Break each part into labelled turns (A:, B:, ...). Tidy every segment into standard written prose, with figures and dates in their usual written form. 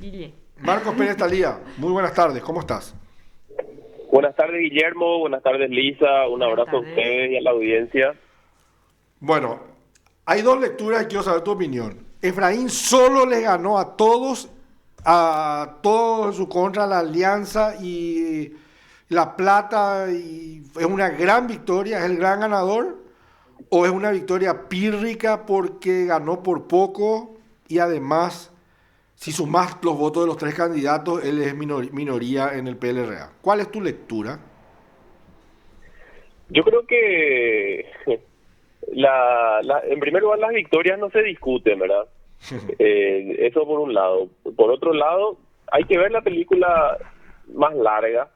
A: Guille.
B: Marcos Pérez Talía, muy buenas tardes, ¿cómo estás?
C: Buenas tardes, Guillermo. Buenas tardes, Lisa. Un
A: Buenas
C: abrazo a
A: tardes.
C: ustedes y a la audiencia.
B: Bueno, hay dos lecturas y quiero saber tu opinión. Efraín solo le ganó a todos en su contra, la Alianza y La Plata, y es una gran victoria, es el gran ganador, o es una victoria pírrica porque ganó por poco y además, si sumás los votos de los tres candidatos, él es minoría en el PLRA. ¿Cuál es tu lectura?
C: Yo creo que en primer lugar las victorias no se discuten, ¿verdad? Eso por un lado. Por otro lado, hay que ver la película más larga,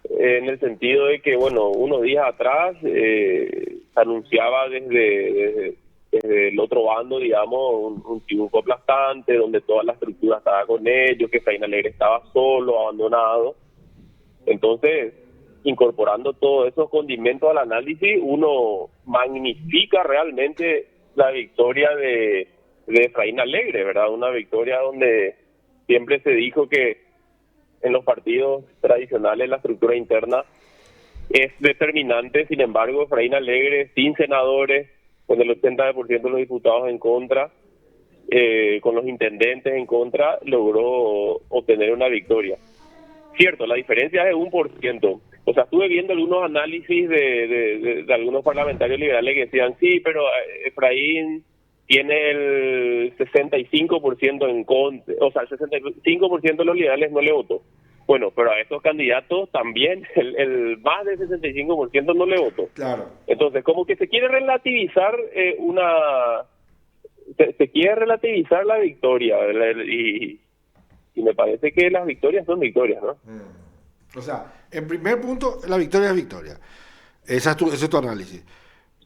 C: en el sentido de que, bueno, unos días atrás se anunciaba desde el otro bando, digamos, un triunfo aplastante, donde toda la estructura estaba con ellos, que Efraín Alegre estaba solo, abandonado. Entonces, incorporando todos esos condimentos al análisis, uno magnifica realmente la victoria de Efraín Alegre, ¿verdad? Una victoria donde siempre se dijo que en los partidos tradicionales la estructura interna es determinante. Sin embargo, Efraín Alegre, sin senadores, con el 80% de los diputados en contra, con los intendentes en contra, logró obtener una victoria. Cierto, la diferencia es de 1%. O sea, estuve viendo algunos análisis de algunos parlamentarios liberales que decían, sí, pero Efraín tiene el 65% en contra, o sea, el 65% de los liberales no le votó. Bueno, pero a estos candidatos también el más del 65% no le votó.
B: Claro.
C: Entonces, como que se quiere relativizar se quiere relativizar la victoria, ¿verdad? Y me parece que las victorias son victorias, ¿no?
B: O sea, en primer punto, la victoria es victoria. Ese es tu análisis.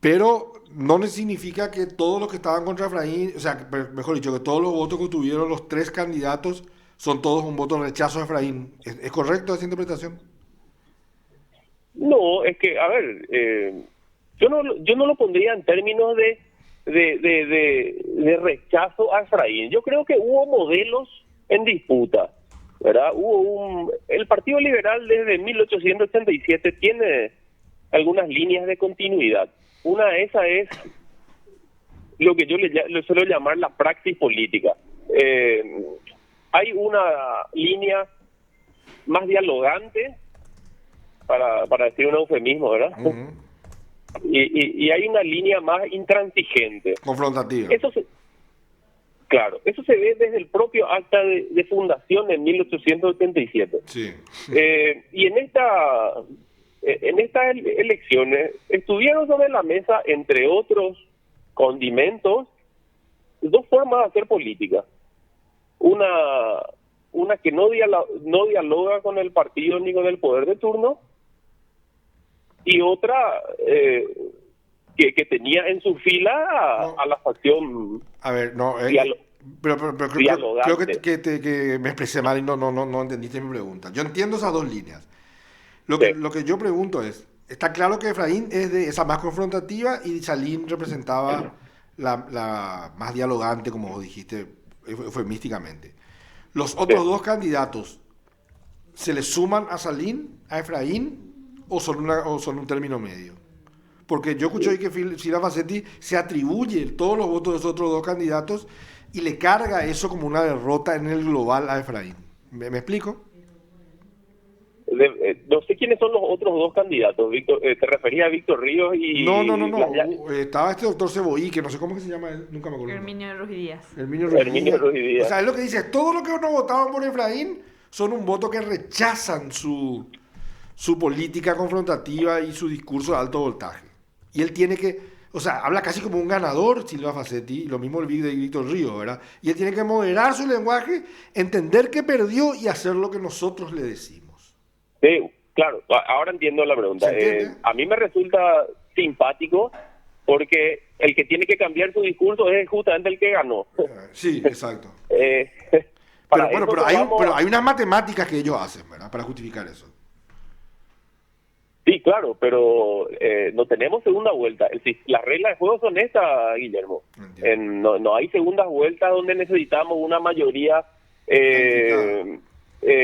B: Pero no significa que todos los que estaban contra Efraín, o sea, mejor dicho, que todos los votos que tuvieron los tres candidatos son todos un voto de rechazo a Efraín. ¿Es correcto esa interpretación?
C: No, es que, a ver, yo no lo pondría en términos de rechazo a Efraín. Yo creo que hubo modelos en disputa, ¿verdad? El Partido Liberal desde 1887 tiene algunas líneas de continuidad. Una de esas es lo que yo le suelo llamar la praxis política. Hay una línea más dialogante, para decir un eufemismo, ¿verdad?
B: Uh-huh.
C: Y hay una línea más intransigente.
B: Confrontativa.
C: Claro, eso se ve desde el propio acta de fundación en 1887.
B: Sí.
C: Y en estas elecciones estuvieron sobre la mesa, entre otros condimentos, dos formas de hacer política. Una que no dialoga con el partido ni con el poder de turno, y otra que tenía en su fila a la facción.
B: A ver, no, pero creo que me expresé mal y no entendiste mi pregunta. Yo entiendo esas dos líneas. Lo que yo pregunto es, está claro que Efraín es de esa más confrontativa y Salín representaba la más dialogante, como dijiste eufemísticamente. ¿Los otros dos candidatos se le suman a Salín, a Efraín, o son un término medio? Porque yo escuché hoy que Silva Facetti se atribuye todos los votos de esos otros dos candidatos y le carga eso como una derrota en el global a Efraín. ¿Me explico?
C: No sé quiénes son los otros dos candidatos, Víctor. ¿Te referías a Víctor Ríos y...?
B: No. Estaba este doctor Ceboí, que no sé cómo que se llama él, nunca me acuerdo.
A: Herminio Ruiz Díaz.
C: Herminio Ruiz Díaz.
B: O sea, es lo que dice, todos los que no votaban por Efraín son un voto que rechazan su política confrontativa y su discurso de alto voltaje. Y él tiene que, o sea, habla casi como un ganador, Silva Facetti, lo mismo el de Víctor Ríos, ¿verdad? Y él tiene que moderar su lenguaje, entender que perdió y hacer lo que nosotros le decimos.
C: Sí, claro, ahora entiendo la pregunta. A mí me resulta simpático porque el que tiene que cambiar su discurso es justamente el que ganó.
B: Sí, exacto.
C: Pero
B: hay unas matemáticas que ellos hacen, ¿verdad? Para justificar eso.
C: Sí, claro, pero no tenemos segunda vuelta. Las reglas de juego son estas, Guillermo. No hay segundas vueltas donde necesitamos una mayoría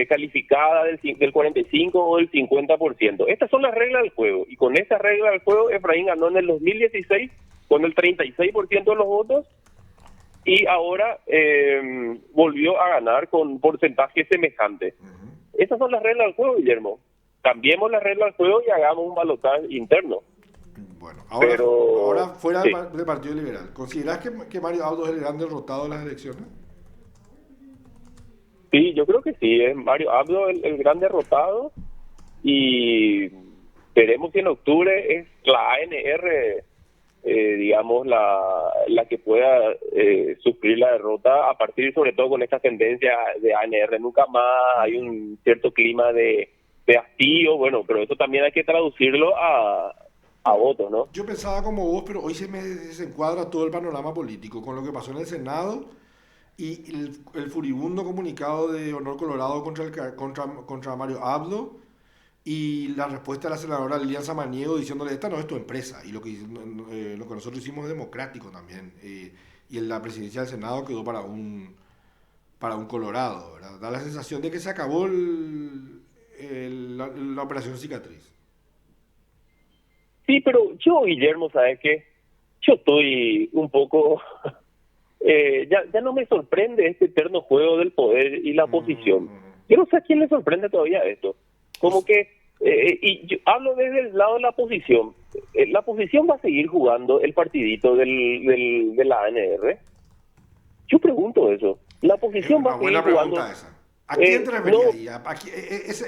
C: calificada del 45 o del 50%. Estas son las reglas del juego, y con estas reglas del juego Efraín ganó en el 2016 con el 36% de los votos, y ahora volvió a ganar con porcentaje semejante. Esas son las reglas del juego, Guillermo. Cambiemos las reglas del juego y hagamos un balotaje interno.
B: Bueno, ahora fuera del Partido Liberal, ¿considerás que Mario Abdo es el gran derrotado de las elecciones?
C: Sí, yo creo que sí, es Mario Abdo el gran derrotado, y veremos si en octubre es la ANR, digamos, la que pueda sufrir la derrota, a partir sobre todo con esta tendencia de ANR nunca más. Hay un cierto clima de hastío, bueno, pero eso también hay que traducirlo a votos, ¿no?
B: Yo pensaba como vos, pero hoy se me desencuadra todo el panorama político con lo que pasó en el Senado y el furibundo comunicado de Honor Colorado contra Mario Abdo, y la respuesta de la senadora Lilian Samaniego diciéndole: esta no es tu empresa, y lo que nosotros hicimos es democrático también, y en la presidencia del Senado quedó para un Colorado, ¿verdad? Da la sensación de que se acabó la operación cicatriz.
C: Sí, pero yo, Guillermo, ¿sabes qué? Yo estoy un poco... ya no me sorprende este eterno juego del poder y la oposición. Yo no sé a quién le sorprende todavía esto. Como que, y yo hablo desde el lado de la oposición. La oposición va a seguir jugando el partidito de la ANR. Yo pregunto eso. La oposición va a seguir jugando...
B: Esa. ¿A quién te referías?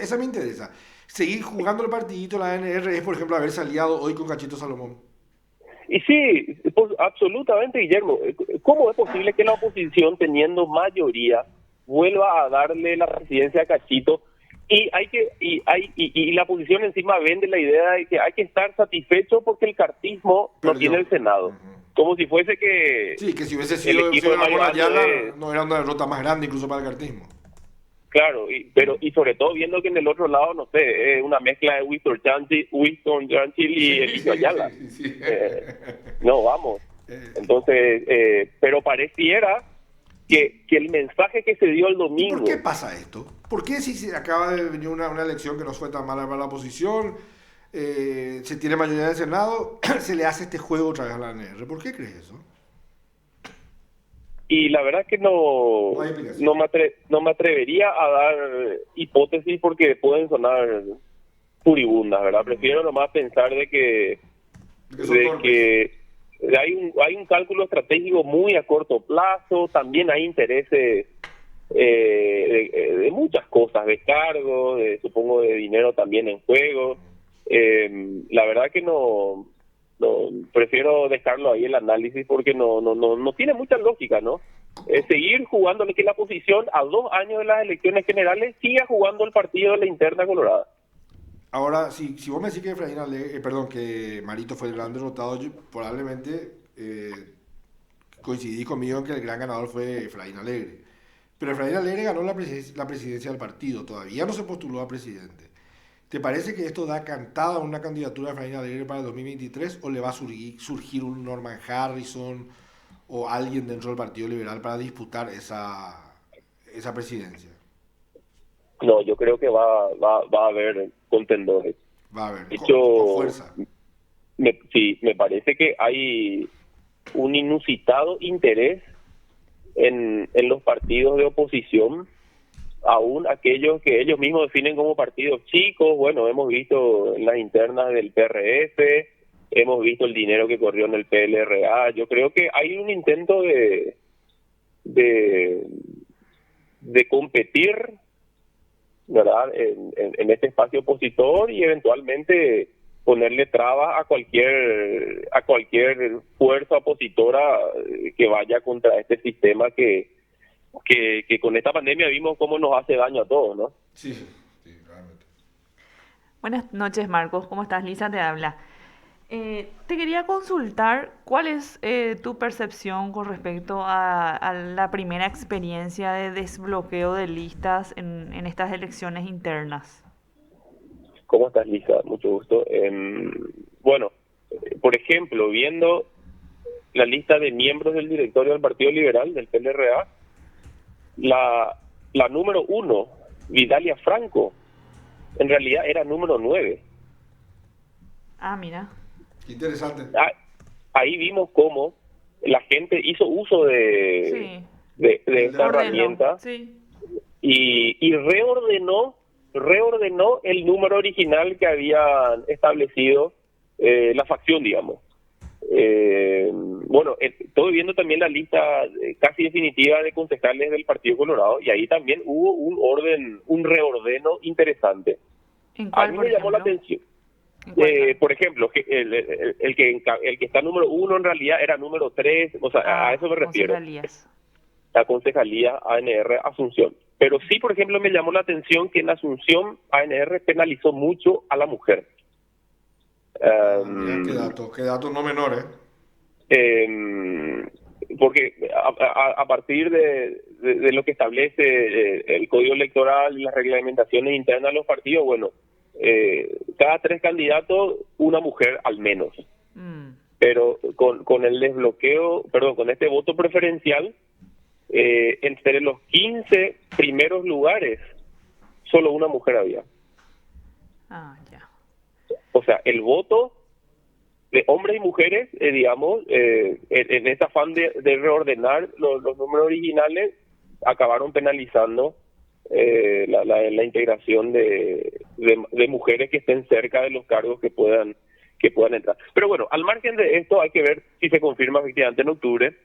B: Esa me interesa. Seguir jugando el partidito de la ANR es, por ejemplo, haberse aliado hoy con Cachito Salomón.
C: Y sí, pues, absolutamente, Guillermo. ¿Cómo es posible que la oposición, teniendo mayoría, vuelva a darle la presidencia a Cachito? Y la oposición encima vende la idea de que hay que estar satisfecho porque el cartismo no tiene el Senado. Como si fuese que...
B: Sí, que si hubiese sido Ramón Ayala, no era una derrota más grande incluso para el cartismo.
C: Claro, y sobre todo viendo que en el otro lado, no sé, es una mezcla de Winston Churchill y Eligio Ayala.
B: Sí.
C: No, vamos. Entonces, pero pareciera que el mensaje que se dio el domingo...
B: ¿Y por qué pasa esto? ¿Por qué si se acaba de venir una elección que no fue tan mala para la oposición, se tiene mayoría del Senado, se le hace este juego otra vez a la ANR? ¿Por qué crees eso?
C: Y la verdad es que no me atrevería a dar hipótesis porque pueden sonar furibundas, ¿verdad? Prefiero nomás pensar de que hay un cálculo estratégico muy a corto plazo. También hay intereses de muchas cosas, de cargos, supongo de dinero también en juego. La verdad que no, prefiero dejarlo ahí el análisis porque no tiene mucha lógica, ¿no? Seguir jugando, que la oposición a 2 años de las elecciones generales siga jugando el partido de la interna colorada.
B: Ahora, si vos me decís que que Marito fue el gran derrotado, yo probablemente coincidís conmigo en que el gran ganador fue Efraín Alegre. Pero Efraín Alegre ganó la presidencia del partido, todavía no se postuló a presidente. ¿Te parece que esto da cantada a una candidatura de Efraín Alegre para el 2023 o le va a surgir un Norman Harrison o alguien dentro del Partido Liberal para disputar esa presidencia?
C: No, yo creo que va a haber contendores.
B: Va a haber,
C: de
B: hecho, con fuerza.
C: Me parece que hay un inusitado interés en los partidos de oposición, aún aquellos que ellos mismos definen como partidos chicos. Bueno, hemos visto en las internas del PRF, hemos visto el dinero que corrió en el PLRA. Yo creo que hay un intento de competir, ¿verdad?, en este espacio opositor, y eventualmente ponerle trabas a cualquier fuerza opositora que vaya contra este sistema que con esta pandemia vimos cómo nos hace daño a todos, ¿no?
B: Sí, realmente.
A: Buenas noches, Marcos. ¿Cómo estás? Lisa te habla. Te quería consultar cuál es tu percepción con respecto a la primera experiencia de desbloqueo de listas en estas elecciones internas.
C: ¿Cómo estás, Lisa? Mucho gusto. Bueno, por ejemplo, viendo la lista de miembros del directorio del Partido Liberal, del PLRA, la número 1, Vidalia Franco, en realidad era número 9.
A: Ah, mira.
B: Interesante.
C: Ahí vimos cómo la gente hizo uso de esta herramienta,
A: sí,
C: y reordenó el número original que habían establecido la facción, digamos. Bueno, estoy viendo también la lista casi definitiva de concejales del Partido Colorado, y ahí también hubo un reordeno interesante.
A: ¿En cuál,
C: a mí me llamó la atención. Por ejemplo, el que está número 1 en realidad era número 3, o sea, a eso me refiero. La concejalía ANR Asunción. Pero sí, por ejemplo, me llamó la atención que en Asunción ANR penalizó mucho a la mujer.
B: Mira, qué dato no menor,
C: porque a partir de lo que establece el Código Electoral y las reglamentaciones internas de los partidos, bueno, cada 3 candidatos, una mujer al menos. Pero con el desbloqueo, con este voto preferencial, entre los 15 primeros lugares, solo una mujer había.
A: Ya.
C: O sea, el voto de hombres y mujeres, digamos, en este afán de reordenar los números originales, acabaron penalizando la integración de mujeres que estén cerca de los cargos que puedan entrar. Pero bueno, al margen de esto, hay que ver si se confirma efectivamente en octubre.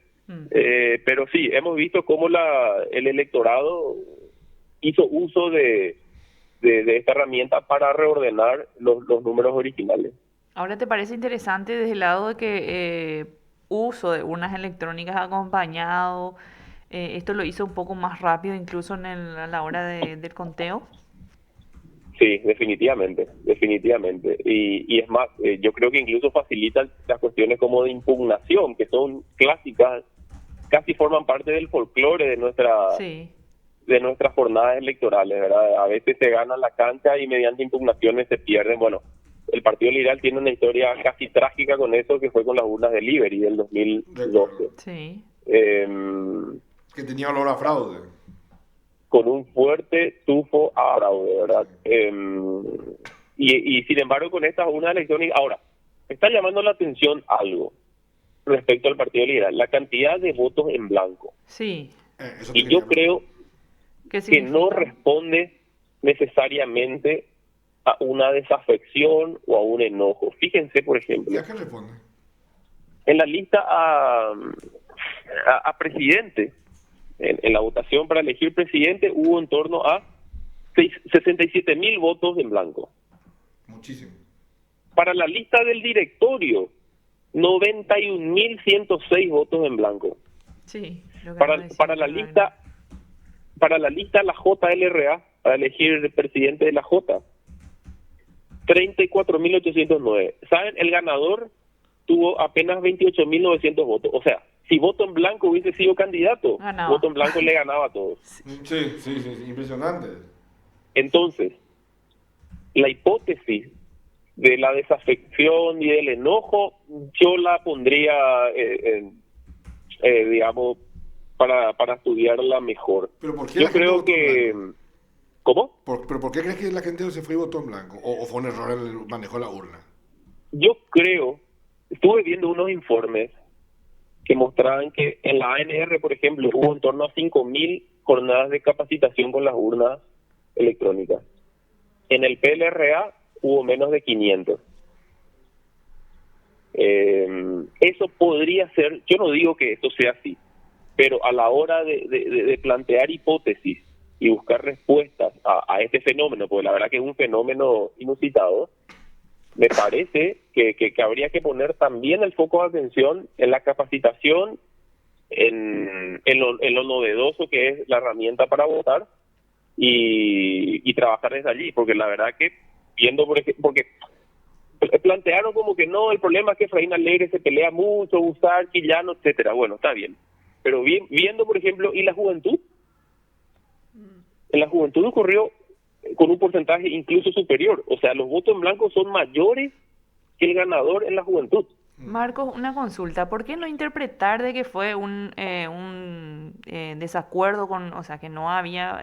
C: Pero sí, hemos visto cómo el electorado hizo uso de esta herramienta para reordenar los números originales.
A: Ahora, ¿te parece interesante desde el lado de que uso de urnas electrónicas acompañado, esto lo hizo un poco más rápido incluso a la hora del conteo?
C: Sí, definitivamente. Y es más, yo creo que incluso facilita las cuestiones como de impugnación, que son clásicas, casi forman parte del folclore de nuestras jornadas electorales, ¿verdad? A veces se gana la cancha y mediante impugnaciones se pierden. Bueno, el Partido Liberal tiene una historia casi trágica con eso, que fue con las urnas de Liberty del 2012.
A: Sí.
B: Que tenía olor a fraude.
C: Con un fuerte tufo a fraude, ¿verdad? Y sin embargo, con estas urnas electrónicas, ahora, está llamando la atención algo respecto al Partido Liberal, la cantidad de votos en blanco.
A: Sí.
C: Y yo creo que no responde necesariamente a una desafección o a un enojo. Fíjense, por ejemplo,
B: ¿Y a qué responde?
C: En la lista a presidente, en la votación para elegir presidente, hubo en torno a 67.000 votos en blanco.
B: Muchísimo.
C: Para la lista del directorio, 91.106 votos en blanco.
A: Sí.
C: Para la lista la JLRA, para elegir el presidente de la J, 34.809. ¿Saben? El ganador tuvo apenas 28.900 votos. O sea, si voto en blanco hubiese sido candidato, voto en blanco le ganaba a todos.
B: Sí, impresionante.
C: Entonces, la hipótesis de la desafección y del enojo, yo la pondría, digamos, para estudiarla mejor.
B: ¿Pero por qué
C: yo creo que... ¿Cómo?
B: ¿Pero por qué crees que la gente se fue y votó en blanco? ¿O fue un error en el manejo de la urna?
C: Yo creo, estuve viendo unos informes que mostraban que en la ANR, por ejemplo, hubo en torno a 5.000 jornadas de capacitación con las urnas electrónicas. En el PLRA hubo menos de 500. Eso podría ser, yo no digo que esto sea así, pero a la hora de plantear hipótesis y buscar respuestas a este fenómeno, porque la verdad que es un fenómeno inusitado, me parece que habría que poner también el foco de atención en la capacitación, en lo novedoso que es la herramienta para votar y trabajar desde allí, porque la verdad que viendo, porque plantearon como que no, el problema es que Efraín Alegre se pelea mucho, Gusar, Quillano, etcétera. Bueno, está bien, pero viendo, por ejemplo, ¿y la juventud? En la juventud ocurrió con un porcentaje incluso superior, o sea, los votos en blanco son mayores que el ganador en la juventud.
A: Marcos, una consulta. ¿Por qué no interpretar de que fue un desacuerdo con, o sea, que no había,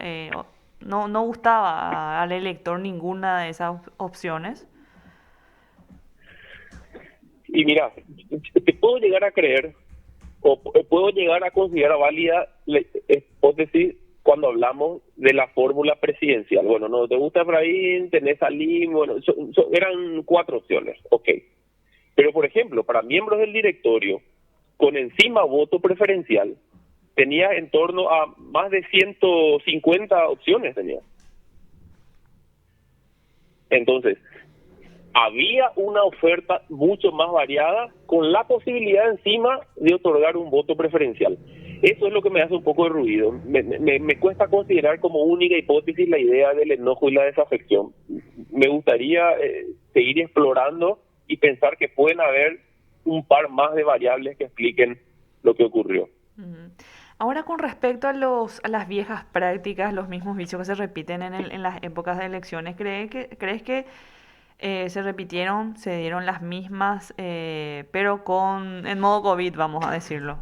A: no gustaba al elector ninguna de esas opciones?
C: Y mira, te puedo llegar a creer o puedo llegar a considerar válida la hipótesis cuando hablamos de la fórmula presidencial. Bueno, no te gusta Efraín, tenés a Lim, bueno, eran 4 opciones, ok. Pero, por ejemplo, para miembros del directorio, con encima voto preferencial, tenía en torno a más de 150 opciones, tenía. Entonces, había una oferta mucho más variada con la posibilidad encima de otorgar un voto preferencial. Eso es lo que me hace un poco de ruido. Me cuesta considerar como única hipótesis la idea del enojo y la desafección. Me gustaría seguir explorando y pensar que pueden haber un par más de variables que expliquen lo que ocurrió.
A: Ujú. Ahora, con respecto a las viejas prácticas, los mismos vicios que se repiten en las épocas de elecciones, ¿crees que se repitieron, se dieron las mismas, pero en modo COVID, vamos a decirlo?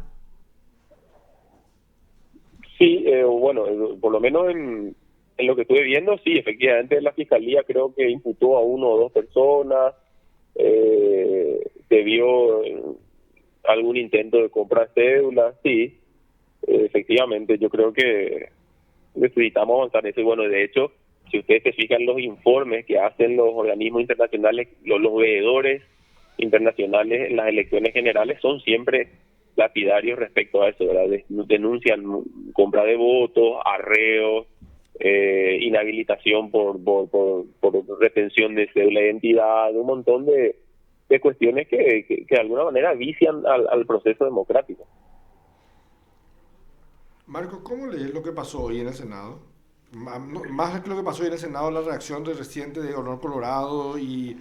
C: Sí, bueno, por lo menos en lo que estuve viendo, sí, efectivamente la fiscalía creo que imputó a 1 o 2 personas, se vio algún intento de compra de cédulas, sí, efectivamente, yo creo que necesitamos avanzar en eso. Y bueno, de hecho, si ustedes se fijan los informes que hacen los organismos internacionales, los veedores internacionales en las elecciones generales son siempre lapidarios respecto a eso, ¿verdad? Denuncian compra de votos, arreos, inhabilitación por retención de cédula de identidad, un montón de cuestiones que de alguna manera vician al proceso democrático.
B: Marco, ¿cómo lees lo que pasó hoy en el Senado? Más que lo que pasó hoy en el Senado, la reacción reciente de Honor Colorado y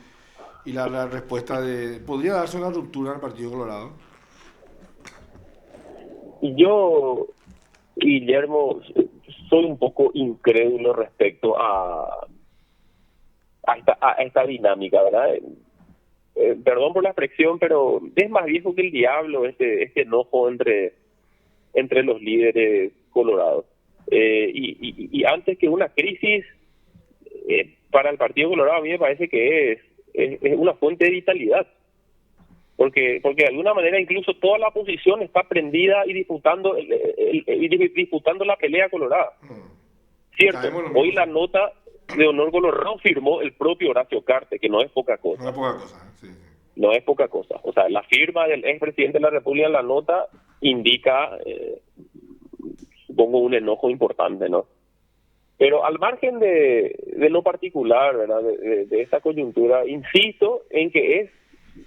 B: la respuesta de... ¿Podría darse una ruptura en el Partido Colorado?
C: Y yo, Guillermo, soy un poco incrédulo respecto a esta dinámica, ¿verdad? Perdón por la expresión, pero es más viejo que el diablo este enojo entre los líderes colorados. Y antes que una crisis, para el Partido Colorado a mí me parece que es una fuente de vitalidad. Porque de alguna manera incluso toda la oposición está prendida y disputando la pelea colorada. Cierto, hoy la nota de Honor Colorado firmó el propio Horacio Cartes, que no es poca cosa.
B: No es poca cosa, sí.
C: No es poca cosa. O sea, la firma del expresidente de la República en la nota indica, supongo, un enojo importante, ¿no? Pero al margen de lo particular, ¿verdad? De esta coyuntura, insisto en que es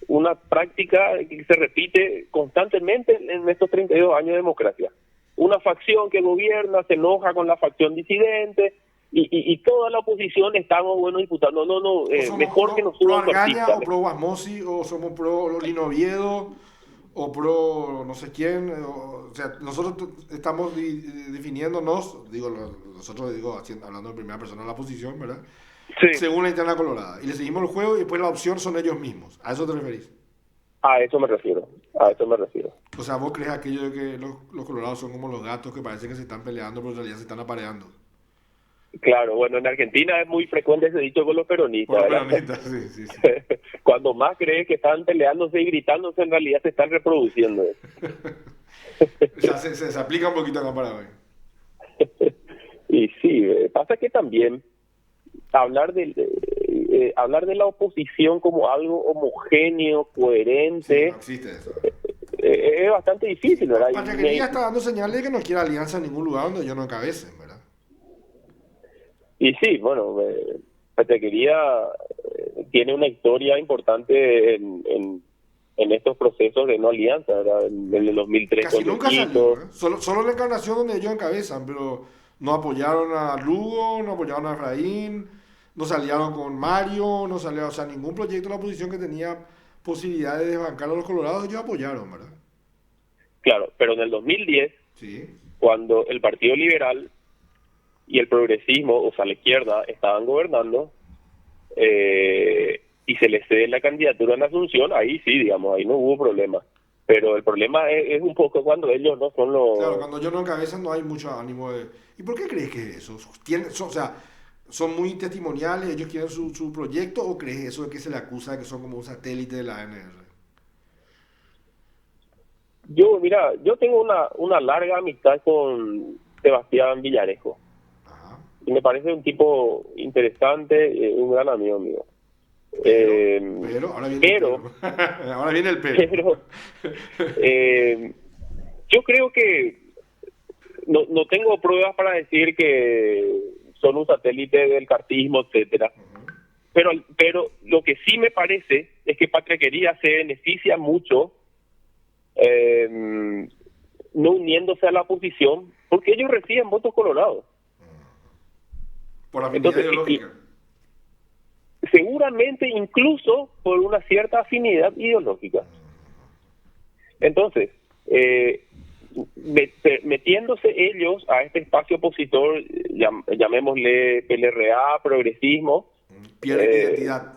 C: una práctica que se repite constantemente en estos 32 años de democracia. Una facción que gobierna se enoja con la facción disidente y toda la oposición estamos, bueno, disputando. Mejor que nos suban
B: pro Argaña, o pro Guasmosi, o somos pro Lino Oviedo, o pro no sé quién. O sea, nosotros estamos definiéndonos, hablando de primera persona de la oposición, ¿verdad? Sí. Según la interna colorada. Y le seguimos el juego y después la opción son ellos mismos. ¿A eso te referís?
C: A eso me refiero.
B: O sea, ¿vos crees aquello de que los colorados son como los gatos que parece que se están peleando, pero en realidad se están apareando?
C: Claro, bueno, en Argentina es muy frecuente ese dicho con los peronistas.
B: Con los peronistas, sí.
C: Cuando más crees que están peleándose y gritándose, en realidad se están reproduciendo.
B: O sea, se aplica un poquito acá para hoy.
C: Y sí, pasa que también hablar de la oposición como algo homogéneo, coherente,
B: sí, no existe eso.
C: Es bastante difícil, ¿verdad?
B: Pachaquería está dando señales de que no quiere alianza en ningún lugar donde ellos no encabecen, ¿verdad?
C: Y sí, bueno, Pachaquería tiene una historia importante en estos procesos de no alianza, ¿verdad? En el 2003
B: casi nunca salió, ¿eh? Solo la encarnación donde ellos encabezan, pero no apoyaron a Lugo, no apoyaron a Efraín, no salieron con Mario, no salió, o sea, ningún proyecto de la oposición que tenía posibilidad de desbancar a los colorados, ellos apoyaron, ¿verdad?
C: Claro, pero en el 2010,
B: sí,
C: cuando el Partido Liberal y el progresismo, o sea, la izquierda, estaban gobernando, y se le cede la candidatura en Asunción, ahí sí, digamos, ahí no hubo problema. Pero el problema es un poco cuando ellos no son los...
B: Claro, cuando ellos no encabezan no hay mucho ánimo de... ¿Y por qué crees que es eso? O sea, ¿son muy testimoniales, ellos quieren su proyecto, o crees eso de que se le acusa de que son como un satélite de la ANR?
C: Yo tengo una larga amistad con Sebastián Villarejo.
B: Ajá.
C: Y me parece un tipo interesante, un gran amigo mío.
B: Pero ahora viene el pero. Ahora viene el pero.
C: Yo creo que no tengo pruebas para decir que son un satélite del cartismo, etcétera. Uh-huh. Pero lo que sí me parece es que Patriaquería se beneficia mucho no uniéndose a la oposición, porque ellos reciben votos colorados.
B: Por afinidad ideológica.
C: Seguramente incluso por una cierta afinidad ideológica. Entonces, metiéndose ellos a este espacio opositor, llamémosle PLRA, progresismo,
B: pierden identidad.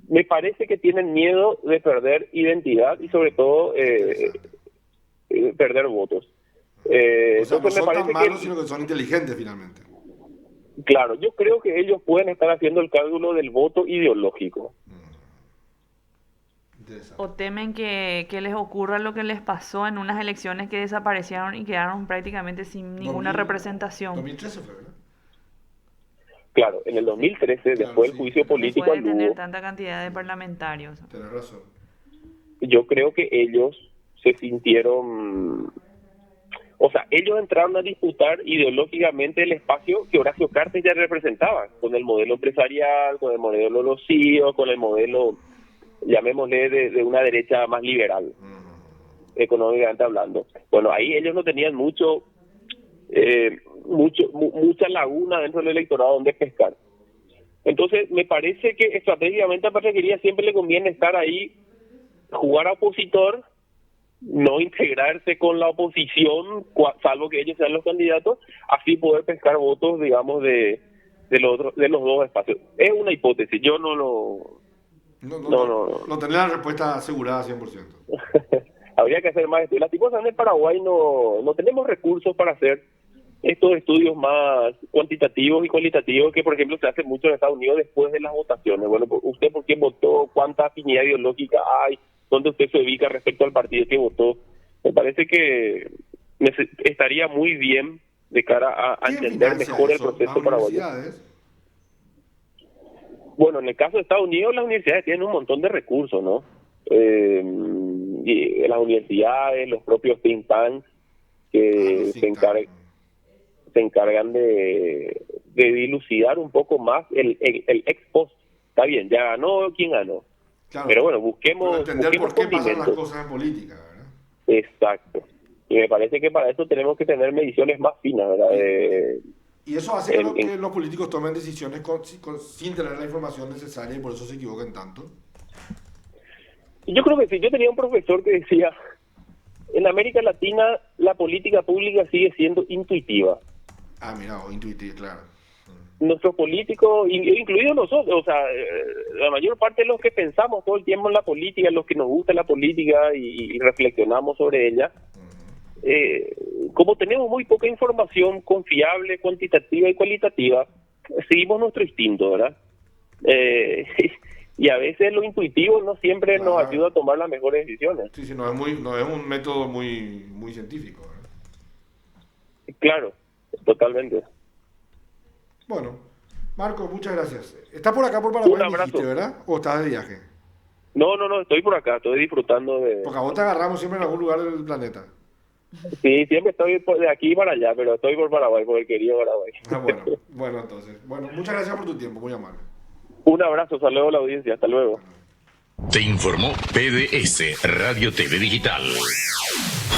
C: Me parece que tienen miedo de perder identidad y sobre todo perder votos.
B: O sea, no son tan malos, sino que son inteligentes finalmente.
C: Claro, yo creo que ellos pueden estar haciendo el cálculo del voto ideológico.
A: ¿O temen que les ocurra lo que les pasó en unas elecciones que desaparecieron y quedaron prácticamente sin ninguna representación?
B: 2013 fue, ¿verdad?
C: Claro, en el 2013, después del juicio político...
A: Puede tener tanta cantidad de parlamentarios.
B: Tienes razón.
C: Yo creo que ellos se sintieron... O sea, ellos entraron a disputar ideológicamente el espacio que Horacio Cartes ya representaba, con el modelo empresarial, con el modelo de los CIO, con el modelo, llamémosle, de una derecha más liberal, económicamente hablando. Bueno, ahí ellos no tenían mucha laguna dentro del electorado donde pescar. Entonces, me parece que estratégicamente a Patriaquería siempre le conviene estar ahí, jugar a opositor, no integrarse con la oposición, salvo que ellos sean los candidatos, así poder pescar votos, digamos, de los dos espacios. Es una hipótesis, yo no
B: tener la respuesta asegurada 100%.
C: Habría que hacer más estudios. Las cosas en el Paraguay no tenemos recursos para hacer estos estudios más cuantitativos y cualitativos que, por ejemplo, se hace mucho en Estados Unidos después de las votaciones. Bueno, ¿usted por quién votó? ¿Cuánta afinidad ideológica hay? ¿Dónde usted se ubica respecto al partido que votó? Me parece que estaría muy bien de cara a entender mejor el proceso paraguayo. Bueno, en el caso de Estados Unidos, las universidades tienen un montón de recursos, ¿no? Y las universidades, los propios think tanks que se encargan de dilucidar un poco más el ex post. Está bien, ya ganó, ¿quién ganó?
B: Claro,
C: pero bueno, busquemos
B: por qué pasan las cosas en política, ¿verdad?
C: Exacto. Y me parece que para eso tenemos que tener mediciones más finas, ¿verdad?
B: Y eso hace que los políticos tomen decisiones sin tener la información necesaria y por eso se equivocan tanto.
C: Yo creo que sí. Yo tenía un profesor que decía, en América Latina la política pública sigue siendo intuitiva.
B: Mira, intuitiva, claro.
C: Nuestros políticos, incluidos nosotros, o sea, la mayor parte de los que pensamos todo el tiempo en la política, los que nos gusta la política y reflexionamos sobre ella, como tenemos muy poca información confiable, cuantitativa y cualitativa, seguimos nuestro instinto, ¿verdad? Y a veces lo intuitivo no siempre nos ayuda a tomar las mejores decisiones.
B: Sí, no es un método muy científico, ¿verdad?
C: Claro, totalmente.
B: Bueno, Marco, muchas gracias. ¿Estás por acá por Paraguay?
C: Un abrazo.
B: Dijiste, ¿verdad? ¿O estás de viaje?
C: No, estoy por acá, estoy disfrutando de...
B: Porque a vos te agarramos siempre en algún lugar del planeta.
C: Sí, siempre estoy de aquí para allá, pero estoy por Paraguay, por el querido Paraguay.
B: Bueno, entonces. Bueno, muchas gracias por tu tiempo, muy amable.
C: Un abrazo, saludos a la audiencia, hasta luego.
D: Te informó PDS Radio TV Digital.